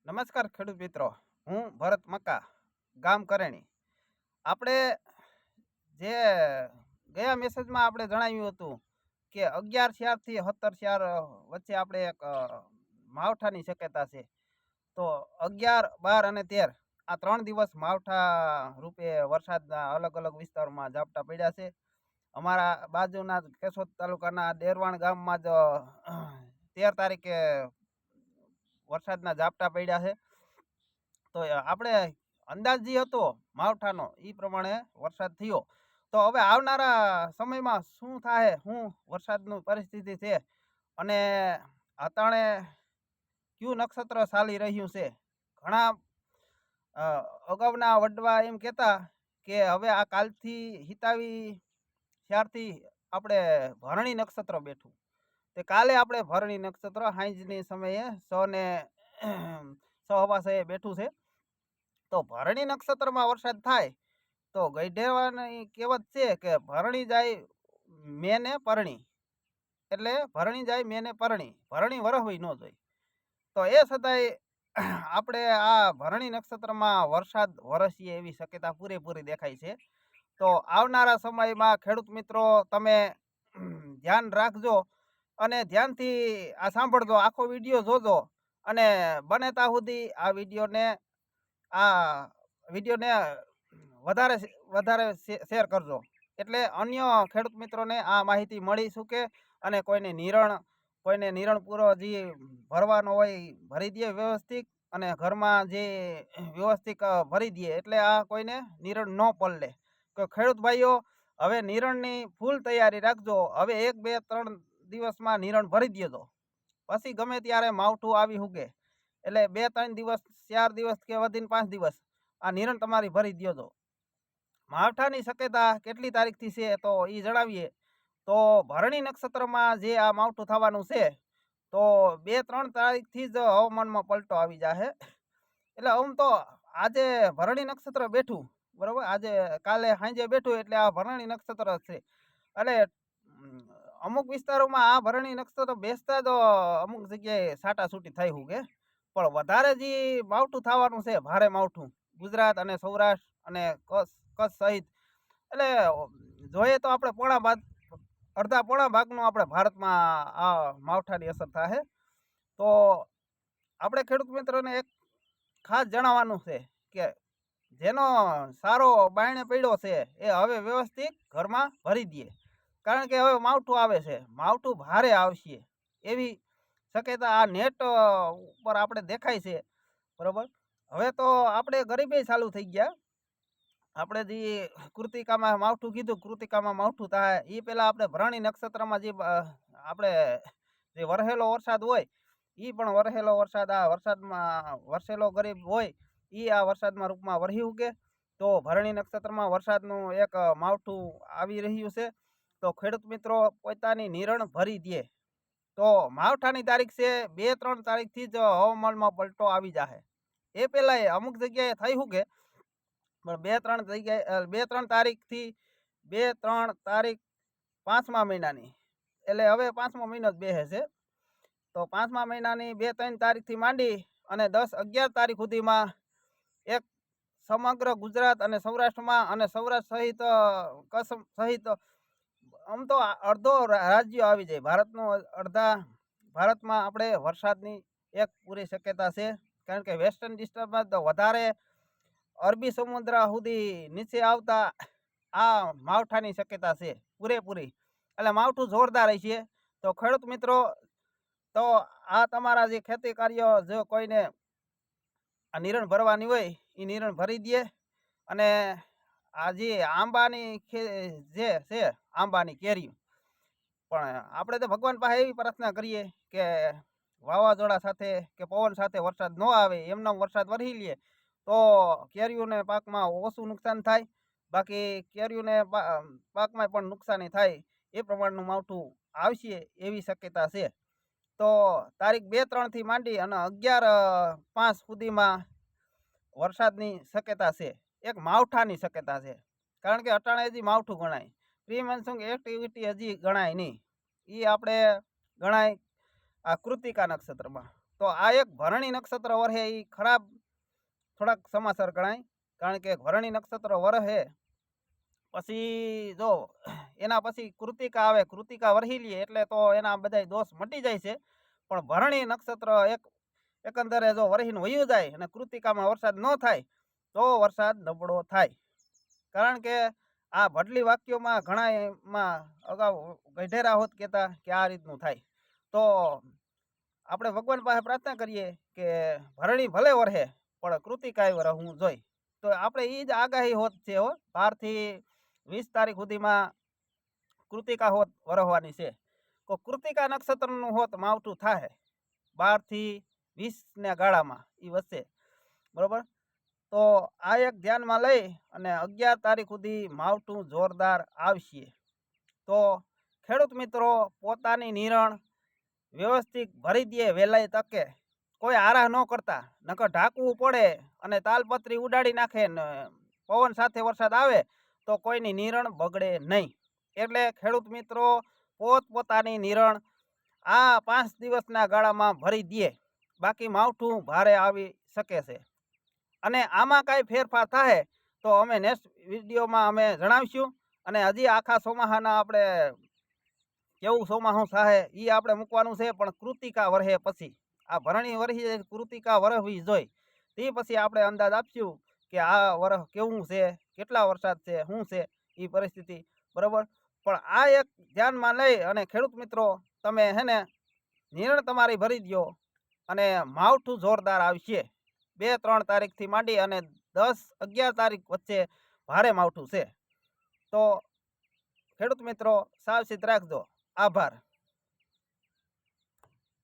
નમસ્કાર ખેડૂત મિત્રો, હું ભરત મક્કા, ગામ કરેણી. આપણે જે ગયા મેસેજમાં આપણે જણાવ્યું હતું કે 11 થી 17 વચ્ચે આપણે એક માવઠાની શક્યતા છે. તો 11, 12 અને 13 આ 3 દિવસ માવઠા રૂપે વરસાદના અલગ અલગ વિસ્તારોમાં ઝાપટા પડ્યા છે. અમારા બાજુના કેશોદ તાલુકાના ડેરવાણ ગામમાં જ 13 તારીખે વરસાદના ઝાપટા પડ્યા છે. તો આપણે અંદાજ જે હતો માવઠાનો એ પ્રમાણે વરસાદ થયો. તો હવે આવનારા સમયમાં શું થાય, શું વરસાદની પરિસ્થિતિ છે અને અતાણે કયું નક્ષત્ર ચાલી રહ્યું છે. ઘણા અગાઉના વડવા એમ કહેતા કે હવે આ કાલથી હિતાવી ત્યારથી આપણે ભરણી નક્ષત્ર બેઠું. તે કાલે આપણે ભરણી નક્ષત્ર સાંજની સમયે 6:15 બેઠું છે. તો ભરણી નક્ષત્રમાં વરસાદ થાય તો ગઈઢેવાની કહેવત છે કે ભરણી જાય મેને પરણી, એટલે ભરણી જાય મેને પરણી, ભરણી વરહવી ન જોઈ. તો એ છતાંય આપણે આ ભરણી નક્ષત્રમાં વરસાદ વરસીએ એવી શક્યતા પૂરેપૂરી દેખાય છે. તો આવનારા સમયમાં ખેડૂત મિત્રો તમે ધ્યાન રાખજો અને ધ્યાનથી આ સાંભળજો, આખો વિડીયો જોજો અને બને ત્યાં સુધી આ વિડીયોને વધારે શેર કરજો, એટલે અન્ય ખેડૂત મિત્રોને આ માહિતી મળી શકે અને કોઈને નિરણ પૂરો જે ભરવાનો હોય ભરી દે વ્યવસ્થિત, અને ઘરમાં જે વ્યવસ્થિત ભરી દે એટલે આ કોઈને નિરણ ન પડે. તો ખેડૂત ભાઈઓ હવે નિરણની ફૂલ તૈયારી રાખજો. હવે 1, 2, 3 દિવસમાં નિરણ ભરી દેજો, પછી ગમે ત્યારે માવઠું આવી હુગે એટલે 2, 3 દિવસ, 4 દિવસ કે વધીને 5 દિવસ આ નિરણ તમારી ભરી દેજો. માવઠાની શક્યતા કેટલી તારીખથી છે તો એ જણાવીએ. તો ભરણી નક્ષત્રમાં જે આ માવઠું થવાનું છે તો 2, 3 તારીખથી જ હવામાનમાં પલટો આવી જશે. એટલે આમ તો આજે ભરણી નક્ષત્ર બેઠું, બરોબર, આજે કાલે સાંજે બેઠું એટલે આ ભરણી નક્ષત્ર છે. એટલે અમુક વિસ્તારોમાં આ ભરણી નક્ષત્ર બેસતા જ અમુક જગ્યાએ છાટાછૂટી થઈ હુગે, પણ વધારે જે માવઠું થવાનું છે, ભારે માવઠું ગુજરાત અને સૌરાષ્ટ્ર અને કચ્છ સહિત, એટલે જોઈએ તો આપણે અડધા પોણા ભાગનું આપણે ભારતમાં આ માવઠાની અસર થાય. તો આપણે ખેડૂત મિત્રોને એક ખાસ જણાવવાનું છે કે જેનો સારો બાયણે પડ્યો છે એ હવે વ્યવસ્થિત ઘરમાં ભરી દે, કારણ કે હવે માવઠું આવે છે, માવઠું ભારે આવશે એવી શક્યતા આ નેટ ઉપર આપણે દેખાય છે, બરોબર. હવે તો આપણે ગરીબી ચાલુ થઈ ગયા. આપણે જે કૃતિકામાં માવઠું કીધું, કૃતિકામાં માવઠું થાય એ પહેલાં આપણે ભરણી નક્ષત્રમાં જે આપણે જે વરહેલો વરસાદ હોય એ પણ વરહેલો વરસાદ, આ વરસાદમાં વરસેલો ગરીબ હોય એ આ વરસાદમાં રૂપમાં વરહી ઉગે. તો ભરણી નક્ષત્રમાં વરસાદનું એક માવઠું આવી રહ્યું છે. તો ખેડૂત મિત્રો પોતાની નિરણ ભરી દે. તો માવઠાની તારીખ છે 2, 3 તારીખથી જ હવામાનમાં પલટો આવી જશે. એ પહેલાં અમુક જગ્યાએ થઈ શકે, પણ 2, 3 તારીખથી 2, 3 તારીખ 5મા મહિનાની, એટલે હવે 5મો મહિનો જ બેસે છે. તો 5મા મહિનાની 2, 3 તારીખથી માંડી અને 10, 11 તારીખ સુધીમાં એક સમગ્ર ગુજરાત અને સૌરાષ્ટ્રમાં અને સૌરાષ્ટ્ર સહિત કચ્છ સહિત આમ તો અડધો રાજ્ય આવી જાય, ભારતમાં આપણે વરસાદની એક પૂરી શક્યતા છે. કારણ કે વેસ્ટર્ન ડિસ્ટર્બન્સ વધારે અરબી સમુદ્ર સુધી નીચે આવતા આ માવઠાની શક્યતા છે પૂરેપૂરી, એટલે માવઠું જોરદાર છે. તો ખેડૂત મિત્રો, તો આ તમારા જે ખેતી કાર્ય જો કોઈને આ નિરણ ભરવાની હોય એ નિરણ ભરી દે. અને આ જે આંબાની જે છે આંબાની કેરીઓ, પણ આપણે તો ભગવાન પાસે એવી પ્રાર્થના કરીએ કે વાવાઝોડા સાથે કે પવન સાથે વરસાદ ન આવે, એમનો વરસાદ વરસી લે તો કેરીઓને પાકમાં ઓછું નુકસાન થાય. બાકી કેરીઓને પાકમાં પણ નુકસાની થાય એ પ્રમાણનું માવઠું આવશે એવી શક્યતા છે. તો તારીખ 2, 3 થી માંડી અને 11, 5 સુધીમાં વરસાદની શક્યતા છે, એક માવઠાની શક્યતા છે. કારણ કે અટાણે હજી માવઠું ગણાય, પ્રી મોન્સૂન એક્ટિવિટી હજી ગણાય નહીં, એ આપણે ગણાય આ કૃતિકા નક્ષત્રમાં. તો આ એક ભરણી નક્ષત્ર વરહે એ ખરાબ થોડાક સમાચાર ગણાય, કારણ કે ભરણી નક્ષત્ર વરહે પછી જો એના પછી કૃતિકા આવે, કૃતિકા વરહી લે એટલે તો એના બધા દોષ મટી જાય છે. પણ ભરણી નક્ષત્ર એકંદરે જો વરહીને વયું જાય અને કૃતિકામાં વરસાદ ન થાય તો વરસાદ નબળો થાય. કારણ કે આ ભડલી વાક્યોમાં ઘણા એમાં અગાઉ ગઢેરા હોત કહેતા કે આ રીતનું થાય. તો આપણે ભગવાન પાસે પ્રાર્થના કરીએ કે ભરણી ભલે વરહે પણ કૃતિકાય વરહવું જોઈએ. તો આપણે એ જ આગાહી હોત છે 12 થી 20 તારીખ સુધીમાં કૃતિકા હોત વરહવાની છે. તો કૃતિકા નક્ષત્રનું હોત માવઠું થાય 12 થી 20 ના ગાળામાં એ વચ્ચે, બરોબર. તો આ એક ધ્યાનમાં લઈ અને 11 તારીખ સુધી માવઠું જોરદાર આવશે. તો ખેડૂત મિત્રો પોતાની નિરણ વ્યવસ્થિત ભરી દે વહેલાય તકે, કોઈ આરાહ ન કરતા, નકર ઢાંકવું પડે અને તાલપત્રી ઉડાડી નાખે ને પવન સાથે વરસાદ આવે તો કોઈની નિરણ બગડે નહીં. એટલે ખેડૂત મિત્રો પોતપોતાની નિરણ આ 5 દિવસના ગાળામાં ભરી દે, બાકી માવઠું ભારે આવી શકે છે. અને આમાં કાંઈ ફેરફાર થાય તો અમે નેક્સ્ટ વિડીયોમાં અમે જણાવીશું. અને હજી આખા ચોમાસાના આપણે કેવું ચોમાસું થાય એ આપણે મૂકવાનું છે, પણ કૃતિકા વરહે પછી આ ભરણી વરહી કૃતિકા વરહવી જોઈએ. તે પછી આપણે અંદાજ આપશું કે આ વરહ કેવું છે, કેટલા વરસાદ છે, શું છે એ પરિસ્થિતિ, બરોબર. પણ આ એક ધ્યાનમાં લઈ અને ખેડૂત મિત્રો તમે હે ને નિરણ તમારી ભરી દો અને માવઠું જોરદાર આવશે 2-3 તારીખથી માંડી અને 10-11 તારીખ વચ્ચે ભારે માવઠું છે. તો ખેડૂત મિત્રો સાવચેત રાખજો. આભાર.